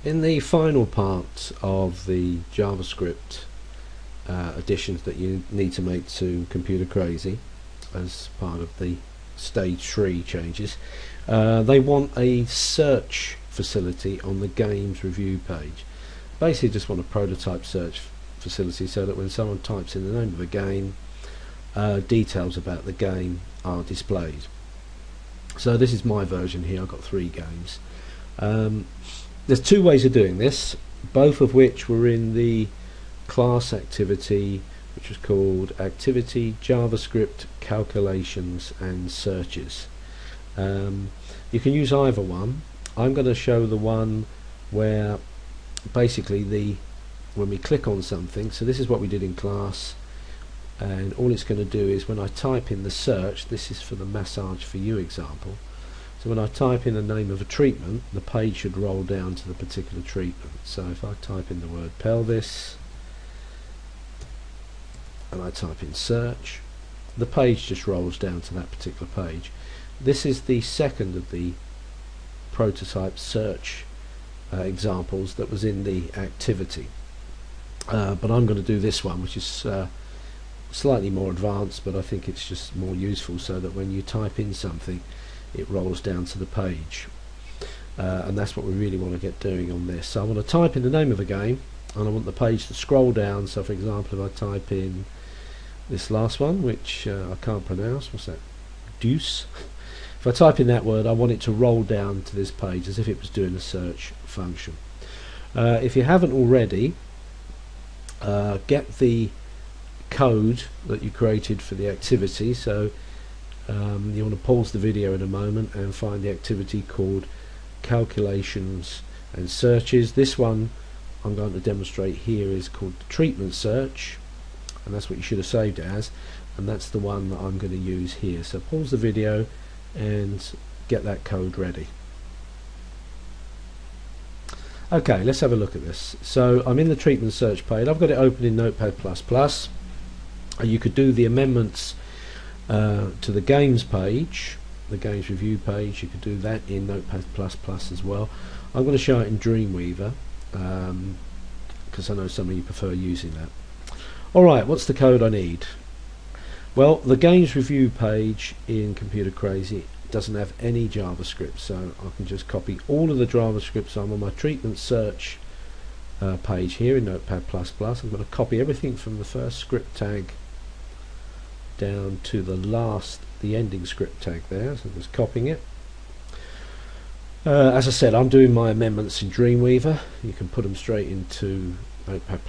In the final part of the JavaScript additions that you need to make to Computer Crazy as part of the stage 3 changes, they want a search facility on the games review page. Basically just want a prototype search facility so that when someone types in the name of a game, details about the game are displayed. So this is my version here. I've got 3 games. There's 2 ways of doing this, both of which were in the class activity, which was called activity JavaScript calculations and searches. You can use either one. I'm going to show the one where basically when we click on something, so this is what we did in class, and all it's going to do is when I type in the search, this is for the massage for you example, so when I type in the name of a treatment, the page should roll down to the particular treatment. So if I type in the word pelvis and I type in search, the page just rolls down to that particular page. This is the second of the prototype search examples that was in the activity, but I'm going to do this one, which is slightly more advanced, but I think it's just more useful so that when you type in something it rolls down to the page, and that's what we really want to get doing on this. So I want to type in the name of a game and I want the page to scroll down. So for example, if I type in this last one, which I can't pronounce, what's that, deuce, if I type in that word, I want it to roll down to this page as if it was doing a search function. If you haven't already, get the code that you created for the activity. So you want to pause the video in a moment and find the activity called calculations and searches. This one I'm going to demonstrate here is called the treatment search, and that's what you should have saved it as, and that's the one that I'm going to use here. So pause the video and get that code ready. Okay, let's have a look at this. So I'm in the treatment search page. I've got it open in Notepad++. You could do the amendments to the games page, the games review page. You could do that in Notepad++ as well. I'm going to show it in Dreamweaver because I know some of you prefer using that. Alright, what's the code I need? Well, the games review page in Computer Crazy doesn't have any JavaScript, so I can just copy all of the JavaScript. So I'm on my treatment search page here in Notepad++. I'm going to copy everything from the first script tag down to the ending script tag there. So I'm just copying it. As I said, I'm doing my amendments in Dreamweaver. You can put them straight into Notepad++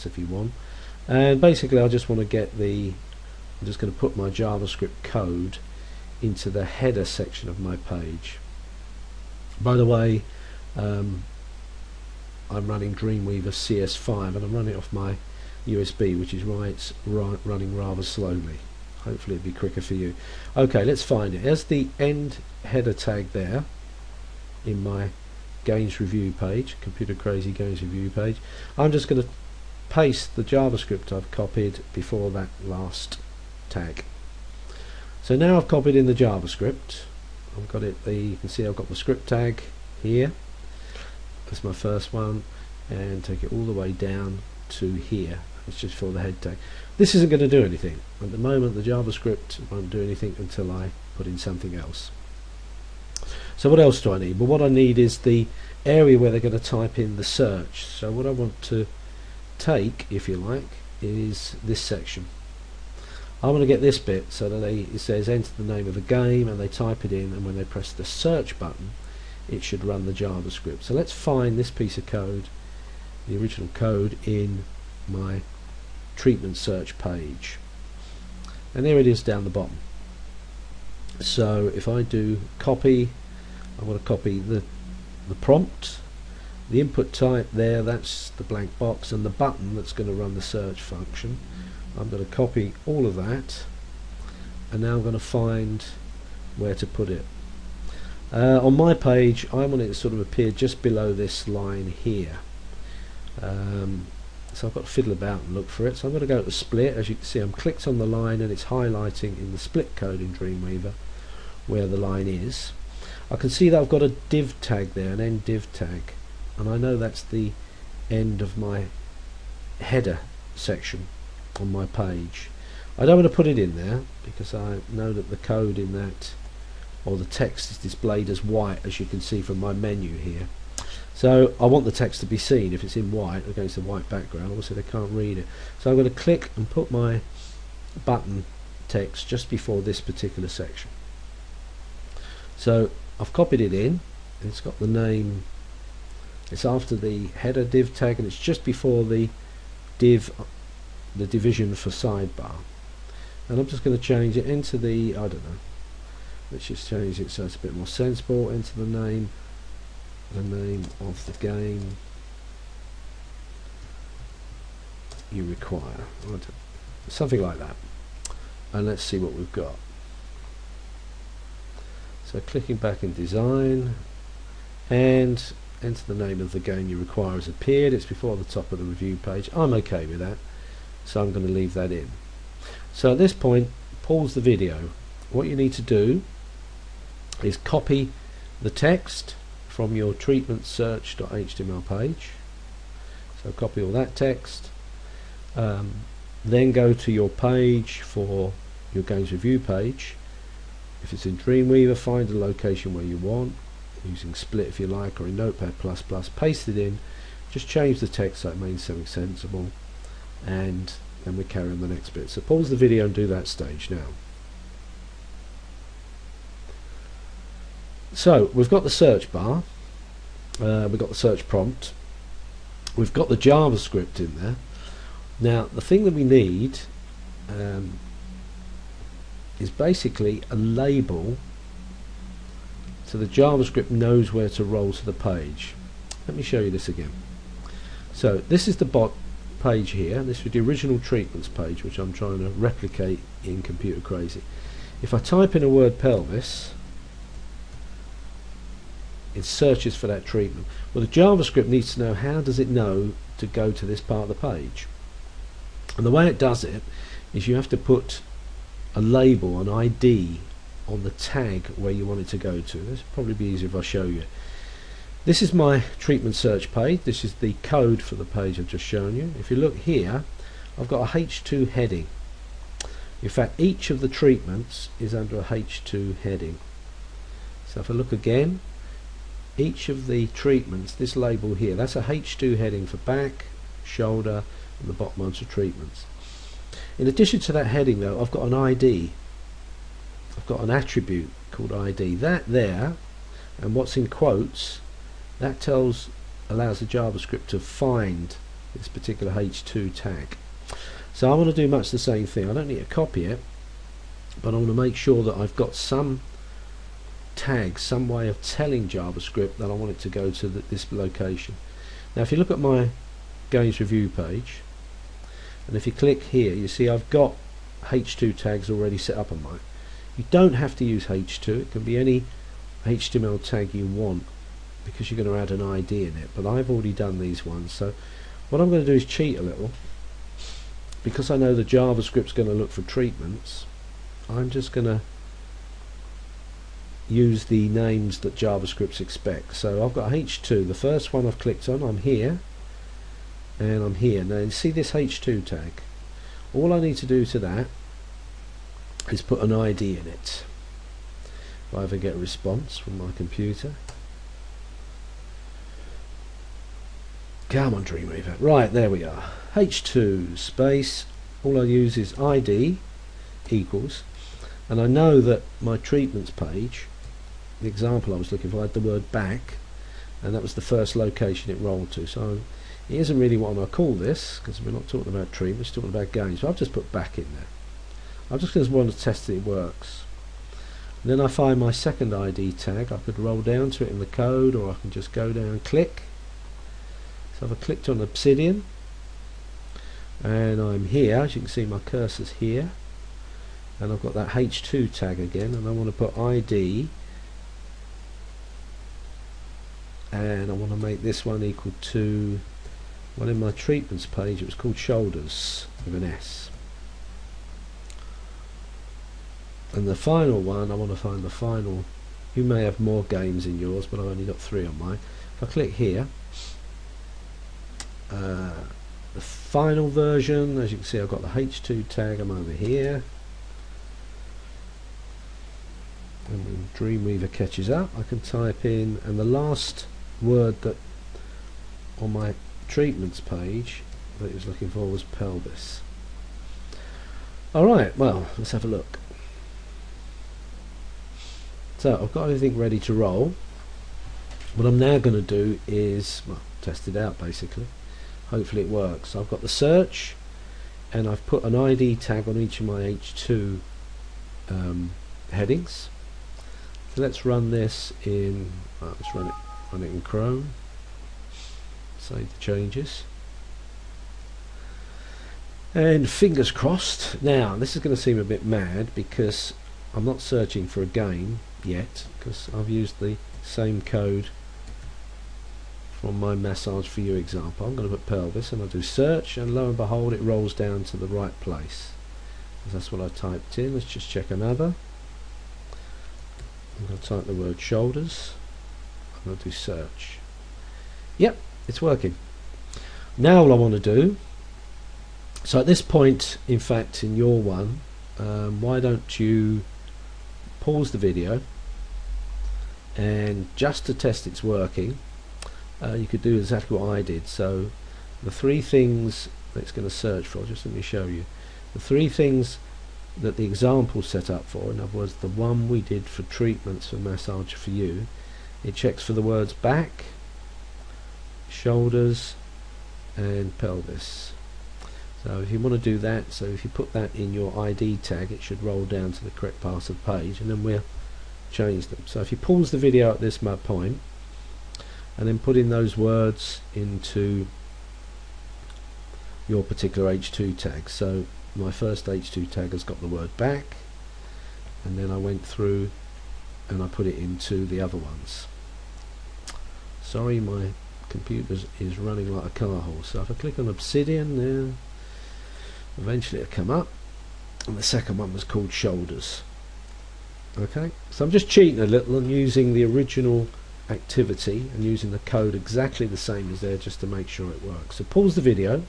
if you want. And basically I just want to get I'm just going to put my JavaScript code into the header section of my page. By the way, I'm running Dreamweaver CS5 and I'm running it off my USB, which is running rather slowly. Hopefully it'll be quicker for you. Okay, let's find it. There's the end header tag there in my games review page, Computer Crazy games review page. I'm just going to paste the JavaScript I've copied before that last tag. So now I've copied in the JavaScript. I've got it. You can see I've got the script tag here. That's my first one, and take it all the way down to here. It's just for the head tag. This isn't going to do anything at the moment. The JavaScript won't do anything until I put in something else. So what else do I need? Well, what I need is the area where they're going to type in the search. So what I want to take, if you like, is this section. I want to get this bit so that it says enter the name of the game, and they type it in, and when they press the search button it should run the JavaScript. So let's find this piece of code, the original code, in my treatment search page, and there it is down the bottom. So if I do copy, I want to copy the prompt, the input type there, that's the blank box, and the button that's going to run the search function. I'm going to copy all of that, and now I'm going to find where to put it. On my page I want it to sort of appear just below this line here, so I've got to fiddle about and look for it. So I'm going to go to split. As you can see, I'm clicked on the line and it's highlighting in the split code in Dreamweaver where the line is. I can see that I've got a div tag there, an end div tag, and I know that's the end of my header section on my page. I don't want to put it in there because I know that the code in that, or the text, is displayed as white, as you can see from my menu here. So I want the text to be seen if it's in white against a white background. Obviously they can't read it, so I'm going to click and put my button text just before this particular section. So I've copied it in, and it's got the name, it's after the header div tag, and it's just before the div, the division for sidebar. And I'm just going to change it into the, I don't know, let's just change it so it's a bit more sensible. Into the name of the game you require, something like that. And let's see what we've got. So clicking back in design, and enter the name of the game you require has appeared. It's before the top of the review page. I'm okay with that, so I'm going to leave that in. So at this point, pause the video. What you need to do is copy the text from your treatment search.html page. So copy all that text, then go to your page for your games review page. If it's in Dreamweaver, find a location where you want, using Split if you like, or in Notepad++, paste it in, just change the text so it means something sensible, and then we carry on the next bit. So pause the video and do that stage now. So we've got the search bar, we've got the search prompt, we've got the JavaScript in there. Now the thing that we need is basically a label so the JavaScript knows where to roll to the page. Let me show you this again. So this is the bot page here. This is the original treatments page, which I'm trying to replicate in Computer Crazy. If I type in a word pelvis, it searches for that treatment. Well, the JavaScript needs to know, how does it know to go to this part of the page? And the way it does it is you have to put a label, an ID, on the tag where you want it to go to. This will probably be easier if I show you. This is my treatment search page. This is the code for the page I've just shown you. If you look here, I've got a H2 heading. In fact, each of the treatments is under a H2 heading. So if I look again, each of the treatments, this label here, that's a H2 heading for back, shoulder, and the bottom bunch of treatments. In addition to that heading though, I've got an ID. I've got an attribute called ID. That there, and what's in quotes, that allows the JavaScript to find this particular H2 tag. So I want to do much the same thing. I don't need to copy it, but I want to make sure that I've got some tag, some way of telling JavaScript that I want it to go to this location. Now if you look at my games review page, and if you click here, you see I've got H2 tags already set up on mine. You don't have to use H2, it can be any HTML tag you want, because you're going to add an ID in it, but I've already done these ones. So what I'm going to do is cheat a little, because I know the JavaScript's going to look for treatments. I'm just going to use the names that JavaScript expects. So I've got H2, the first one I've clicked on, I'm here, and I'm here. Now you see this H2 tag, all I need to do to that is put an ID in it. If I ever get a response from my computer, come on Dreamweaver, right, there we are, H2 space, all I use is ID equals, and I know that my treatments page, the example I was looking for, had the word back, and that was the first location it rolled to. So it isn't really what I'm going to call this, because we're not talking about treatments, we're talking about games. So I've just put back in there. I'm just going to want to test that it works. And then I find my second ID tag. I could roll down to it in the code, or I can just go down and click. So if I clicked on Obsidian, and I'm here, as you can see my cursor's here, and I've got that H2 tag again, and I want to put ID, and I want to make this one equal to, well, in my treatments page it was called shoulders with an S. And the final one, I want to find the final, you may have more games in yours, but I've only got 3 on mine. If I click here, the final version. As you can see, I've got the H2 tag. I'm over here, and when Dreamweaver catches up, I can type in, and the last word that on my treatments page that it was looking for was pelvis. Alright, well, let's have a look. So I've got everything ready to roll. What I'm now going to do is, well, test it out basically. Hopefully it works. So I've got the search, and I've put an ID tag on each of my H2 headings. So let's run this in, let's run it in Chrome. Save the changes. And fingers crossed. Now this is going to seem a bit mad because I'm not searching for a game yet, because I've used the same code from my massage for you example. I'm going to put pelvis and I'll do search, and lo and behold it rolls down to the right place. That's what I typed in. Let's just check another. I'm going to type the word shoulders. I'm going to do search. Yep, it's working. Now all I want to do, so at this point, in fact, in your one, why don't you pause the video, and just to test it's working, you could do exactly what I did. So the three things that it's going to search for, just let me show you. The three things that the example set up for, in other words the one we did for treatments for massage for you, it checks for the words back, shoulders and pelvis. So if you want to do that, so if you put that in your ID tag, it should roll down to the correct part of the page, and then we'll change them. So if you pause the video at this point and then put in those words into your particular H2 tag. So my first H2 tag has got the word back, and then I went through and I put it into the other ones. Sorry, my computer is running like a car horse. So if I click on Obsidian there, eventually it'll come up, and the second one was called shoulders. Okay, so I'm just cheating a little and using the original activity and using the code exactly the same as there, just to make sure it works. So pause the video,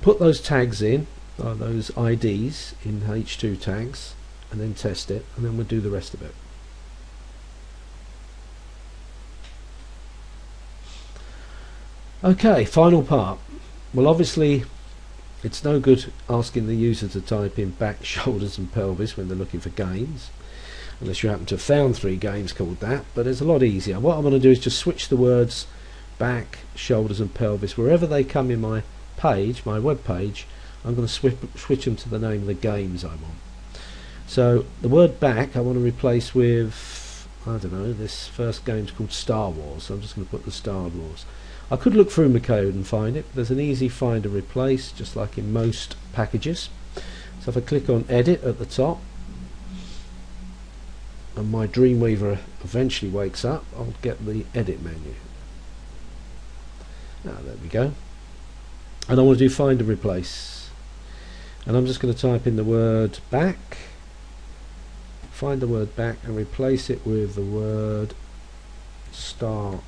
put those tags in, those IDs in H2 tags, and then test it, and then we'll do the rest of it. Okay, final part. Well, obviously it's no good asking the user to type in back, shoulders and pelvis when they're looking for games, unless you happen to have found 3 games called that, but it's a lot easier. What I'm going to do is just switch the words back, shoulders and pelvis wherever they come in my page, my web page. I'm going to switch them to the name of the games I want. So the word back I want to replace with, I don't know, this first game's called Star Wars, so I'm just going to put the Star Wars. I could look through my code and find it, but there's an easy find and replace, just like in most packages. So if I click on edit at the top, and my Dreamweaver eventually wakes up, I'll get the edit menu. Now there we go. And I want to do find and replace, and I'm just going to type in the word back, find the word back and replace it with the word Star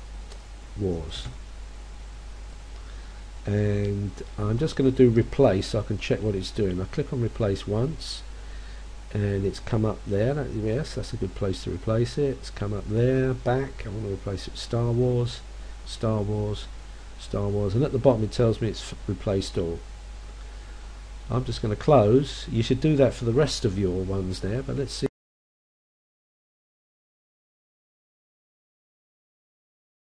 Wars. And I'm just going to do replace so I can check what it's doing. I click on replace once and it's come up there. Yes, that's a good place to replace it. It's come up there, back. I want to replace it with Star Wars, Star Wars, Star Wars, and at the bottom it tells me it's replaced all. I'm just going to close. You should do that for the rest of your ones there, but let's see